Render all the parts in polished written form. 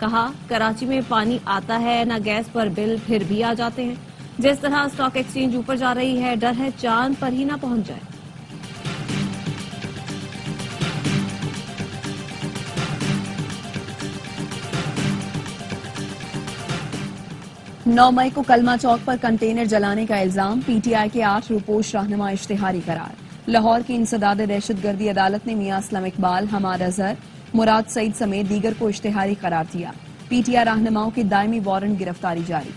کہا کراچی میں پانی آتا ہے نہ گیس پر بل پھر بھی آ جاتے ہیں. جس طرح اسٹاک ایکسچینج اوپر جا رہی ہے ڈر ہے چاند پر ہی نہ پہنچ جائے. نو مئی کو کلمہ چوک پر کنٹینر جلانے کا الزام. پی ٹی آئی کے 8 روپوش رہنما اشتہاری قرار. لاہور کی انسداد دہشت گردی عدالت نے میاں اسلم اقبال، حماد اظہر، مراد سعید سمیت دیگر کو اشتہاری قرار دیا. پی ٹی آئی رہنماؤں کی دائمی وارنٹ گرفتاری جاری.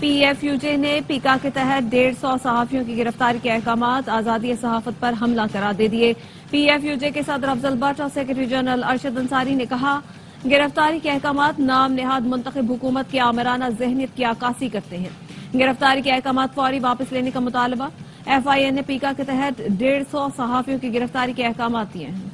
پی ایف یو جے نے پیکا کے تحت 150 صحافیوں کی گرفتاری کے احکامات آزادی صحافت پر حملہ قرار دے دیے. پی ایف یو جے کے صدر افضل بٹ اور سیکرٹری جنرل ارشد انصاری نے کہا گرفتاری کے احکامات نام نہاد منتخب حکومت کی آمرانہ ذہنیت کی عکاسی کرتے ہیں. گرفتاری کے احکامات فوری واپس لینے کا مطالبہ. ایف آئی اے نے پیکا کے تحت 150 صحافیوں کی گرفتاری کے احکامات دیے ہیں.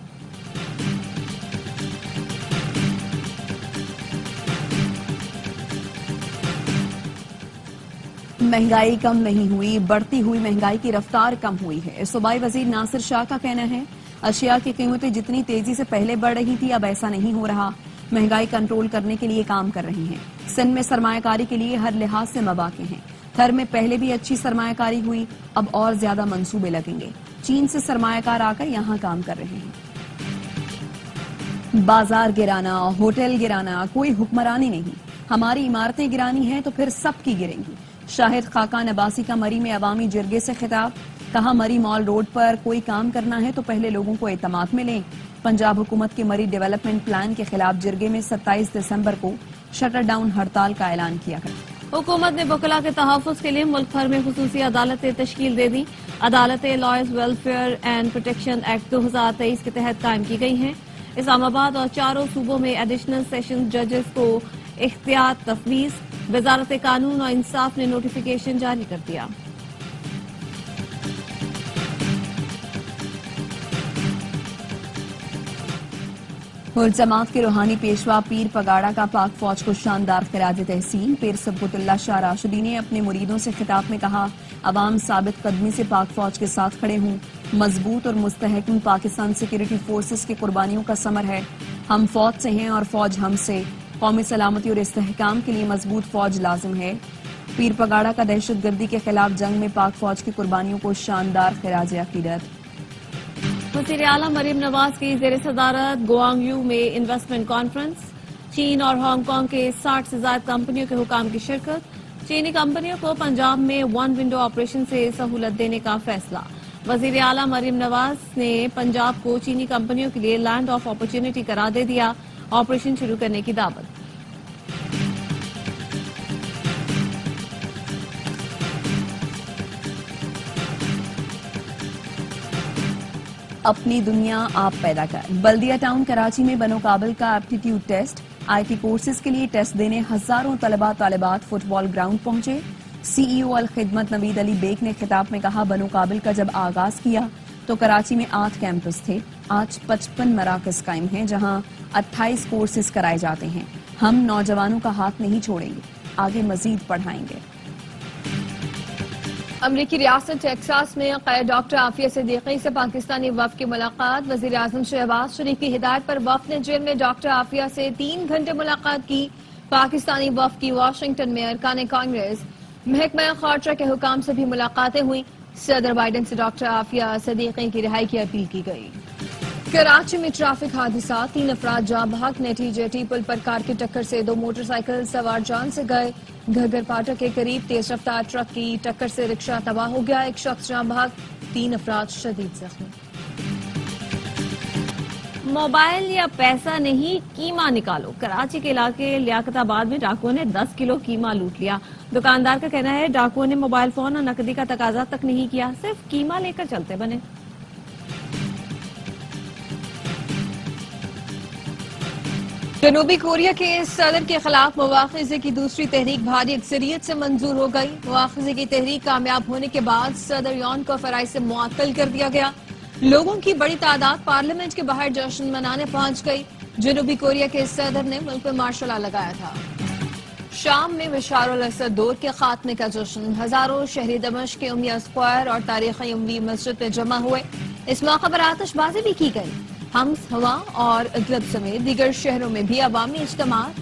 مہنگائی کم نہیں ہوئی، بڑھتی ہوئی مہنگائی کی رفتار کم ہوئی ہے. صوبائی وزیر ناصر شاہ کا کہنا ہے اشیاء کی قیمتیں جتنی تیزی سے پہلے بڑھ رہی تھی اب ایسا نہیں ہو رہا. مہنگائی کنٹرول کرنے کے لیے کام کر رہی ہیں. سندھ میں سرمایہ کاری کے لیے ہر لحاظ سے مواقع ہیں. تھر میں پہلے بھی اچھی سرمایہ کاری ہوئی، اب اور زیادہ منصوبے لگیں گے. چین سے سرمایہ کار آ کر یہاں کام کر رہے ہیں. بازار گرانا، ہوٹل گرانا کوئی حکمرانی نہیں. ہماری عمارتیں گرانی ہیں تو پھر سب کی گریں گی. شاہد خاقان عباسی کا مری میں عوامی جرگے سے خطاب. کہا مری مال روڈ پر کوئی کام کرنا ہے تو پہلے لوگوں کو اعتماد میں لیں. پنجاب حکومت کے مری ڈیولپمنٹ پلان کے خلاف جرگے میں 27 دسمبر کو شٹر ڈاؤن ہڑتال کا اعلان کیا گیا. حکومت نے وکلاء کے تحفظ کے لیے ملک بھر میں خصوصی عدالتیں تشکیل دے دی. عدالتیں lawyers welfare and protection act 2023 کے تحت قائم کی گئی ہیں. اسلام آباد اور چاروں صوبوں میں ایڈیشنل سیشن ججز کو اختیار تفویض. وزارت قانون اور انصاف نے نوٹیفیکیشن جاری کر دیا. جماعت کے روحانی پیشوا پیر پگاڑا کا پاک فوج کو شاندار خراج تحسین. پیر سبکت اللہ شاہ راشدی نے اپنے مریدوں سے خطاب میں کہا عوام ثابت قدمی سے پاک فوج کے ساتھ کھڑے ہوں. مضبوط اور مستحکم پاکستان سیکورٹی فورسز کی قربانیوں کا ثمر ہے. ہم فوج سے ہیں اور فوج ہم سے. قومی سلامتی اور استحکام کے لیے مضبوط فوج لازم ہے. پیر پگاڑا کا دہشت گردی کے خلاف جنگ میں پاک فوج کی قربانیوں کو شاندار خراج عقیدت. وزیر اعلیٰ مریم نواز کی زیر صدارت گوانگیو میں انویسٹمنٹ کانفرنس. چین اور ہانگ کانگ کے 60 سے زائد کمپنیوں کے حکام کی شرکت. چینی کمپنیوں کو پنجاب میں ون ونڈو آپریشن سے سہولت دینے کا فیصلہ. وزیر اعلیٰ مریم نواز نے پنجاب کو چینی کمپنیوں کے لیے لینڈ آف اپرچونٹی قرار دے دیا. آپریشن شروع کرنے کی دعوت. اپنی دنیا آپ پیدا کر. بلدیہ ٹاؤن کراچی میں بنو قابل کا aptitude test. I T courses کے لیے ٹیسٹ دینے ہزاروں طلباء طالبات فٹ بال گراؤنڈ پہنچے. سی ای او الخدمت نوید علی بیگ نے خطاب میں کہا بنو قابل کا جب آغاز کیا تو کراچی میں 8 کیمپس تھے. آج 55 مراکز قائم ہیں جہاں 28 کورسز کرائے جاتے ہیں. ہم نوجوانوں کا ہاتھ نہیں چھوڑیں گے، آگے مزید پڑھائیں گے. امریکی ریاست ٹیکساس میں قید ڈاکٹر عافیہ صدیقی سے پاکستانی وفد کی ملاقات. وزیر اعظم شہباز شریف کی ہدایت پر وفد نے جیل میں ڈاکٹر عافیہ سے 3 گھنٹے ملاقات کی. پاکستانی وفد کی واشنگٹن میں ارکان کانگریس، محکمہ خارجہ کے حکام سے بھی ملاقاتیں ہوئیں. صدر بائیڈن سے ڈاکٹر عافیہ صدیقی کی رہائی کی اپیل کی گئی. کراچی میں ٹریفک حادثات، 3 افراد جاں بحق. نیٹی جیٹی پل پر کار کی ٹکر سے 2 موٹر سائیکل سوار جان سے گئے. گھگر پاٹک کے قریب تیز رفتار ٹرک کی ٹکر سے رکشہ تباہ ہو گیا. 1 شخص جاں بحق، 3 افراد شدید زخمی. موبائل یا پیسہ نہیں، قیمہ نکالو. کراچی کے علاقے لیاقت آباد میں ڈاکوؤں نے 10 کلو قیمہ لوٹ لیا. دکاندار کا کہنا ہے ڈاکوؤں نے موبائل فون اور نقدی کا تقاضا تک نہیں کیا، صرف قیمہ لے کر چلتے بنے. جنوبی کوریا کے صدر کے خلاف مواخذے کی دوسری تحریک بھاری اکثریت سے منظور ہو گئی. مواخذے کی تحریک کامیاب ہونے کے بعد صدر یون کو فرائض سے معطل کر دیا گیا. لوگوں کی بڑی تعداد پارلیمنٹ کے باہر جشن منانے پہنچ گئی. جنوبی کوریا کے صدر نے ملک میں مارشل لا لگایا تھا. شام میں بشار الاسد دور کے خاتمے کا جشن. ہزاروں شہری دمشق کے امیہ اسکوائر اور تاریخی اموی مسجد میں جمع ہوئے. اس موقع پر آتش بازی بھی کی گئی. حمص، ہوا اور ادلب سمیت دیگر شہروں میں بھی عوامی اجتماعات.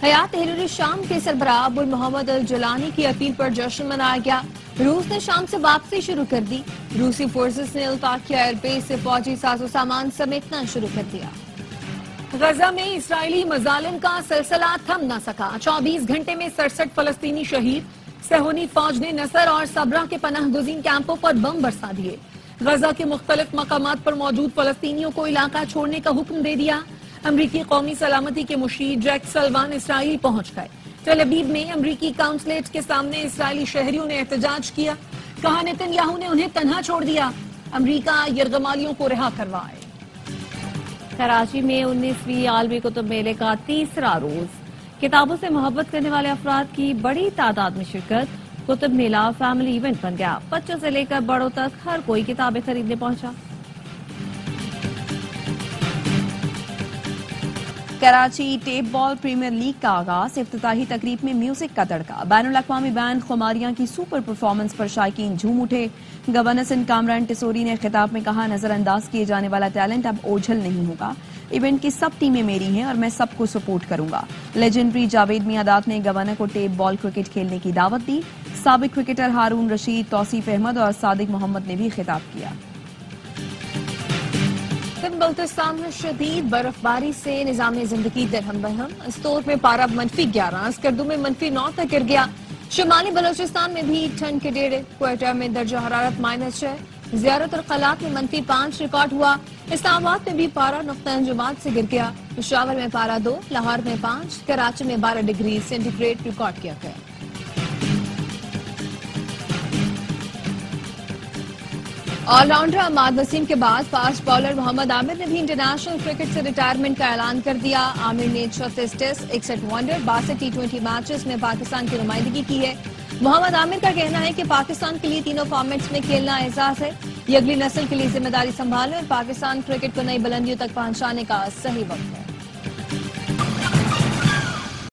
حیات تحریر شام کے سربراہ ابو محمد الجولانی کی اپیل پر جشن منایا گیا. روس نے شام سے واپسی شروع کر دی. روسی فورسز نے الطاقیہ ایئر بیس سے فوجی ساز و سامان سمیٹنا شروع کر دیا. غزہ میں اسرائیلی مظالم کا سلسلہ تھم نہ سکا. 24 گھنٹے میں 67 فلسطینی شہید. صہیونی فوج نے نصر اور صبرا کے پناہ گزین کیمپوں پر بم برسا دیے. غزہ کے مختلف مقامات پر موجود فلسطینیوں کو علاقہ چھوڑنے کا حکم دے دیا. امریکی قومی سلامتی کے مشیر جیک سلوان اسرائیل پہنچ گئے. تل ابیب میں امریکی کونسلیٹ کے سامنے اسرائیلی شہریوں نے احتجاج کیا. کہا نیتن یاہو نے انہیں تنہا چھوڑ دیا. امریکہ یرغمالیوں کو رہا کروائے. کراچی میں 19ویں عالمی کتب میلے کا تیسرا روز. کتابوں سے محبت کرنے والے افراد کی بڑی تعداد میں شرکت. کتب میلہ فیملی ایونٹ بن گیا. بچوں سے لے کر بڑوں تک ہر کوئی کتابیں خریدنے پہنچا. Karachi tape ball premier league کا آغاز. افتتاحی تقریب میں میوزک کا تڑکا. بین الاقوامی بینڈ خماریاں کی سپر پرفارمنس پر شائقین جھوم اٹھے. گورنر سندھ کامران ٹسوری نے خطاب میں کہا نظر انداز کیے جانے والا ٹیلنٹ اب اوجھل نہیں ہوگا. ایونٹ کی سب ٹیمیں میری ہیں اور میں سب کو سپورٹ کروں گا. لیجنڈری جاوید میاں نے گورنر کو ٹیپ بال کرکٹ کھیلنے کی دعوت دی. سابق کرکٹر ہارون رشید، توصیف احمد اور صادق محمد نے بھی خطاب کیا. بلتستان میں شدید برف باری سے نظام زندگی درہم برہم. استور میں پارہ -11، اسکردو میں -9 تک گر گیا. شمالی بلوچستان میں بھی ٹھنڈ کے ڈیرے. کوئٹہ میں درجہ حرارت -6. زیارت القلات میں -5 ریکارڈ ہوا. اسلام آباد میں بھی پارہ نقطہ انجماد سے گر گیا. پشاور میں پارہ 2، لاہور میں 5، کراچی میں 12 ڈگری سینٹی گریڈ ریکارڈ کیا گیا. آل راؤنڈر عماد وسیم کے بعد فاسٹ بالر محمد عامر نے بھی انٹرنیشنل کرکٹ سے ریٹائرمنٹ کا اعلان کر دیا. عامر نے 36 test, 61 one day, 62 T20 matches میں پاکستان کی نمائندگی کی ہے. محمد عامر کا کہنا ہے کہ پاکستان کے لیے تینوں فارمیٹس میں کھیلنا اعزاز ہے. یہ اگلی نسل کے لیے ذمہ داری سنبھالنے اور پاکستان کرکٹ کو نئی بلندیوں تک پہنچانے کا صحیح وقت ہے.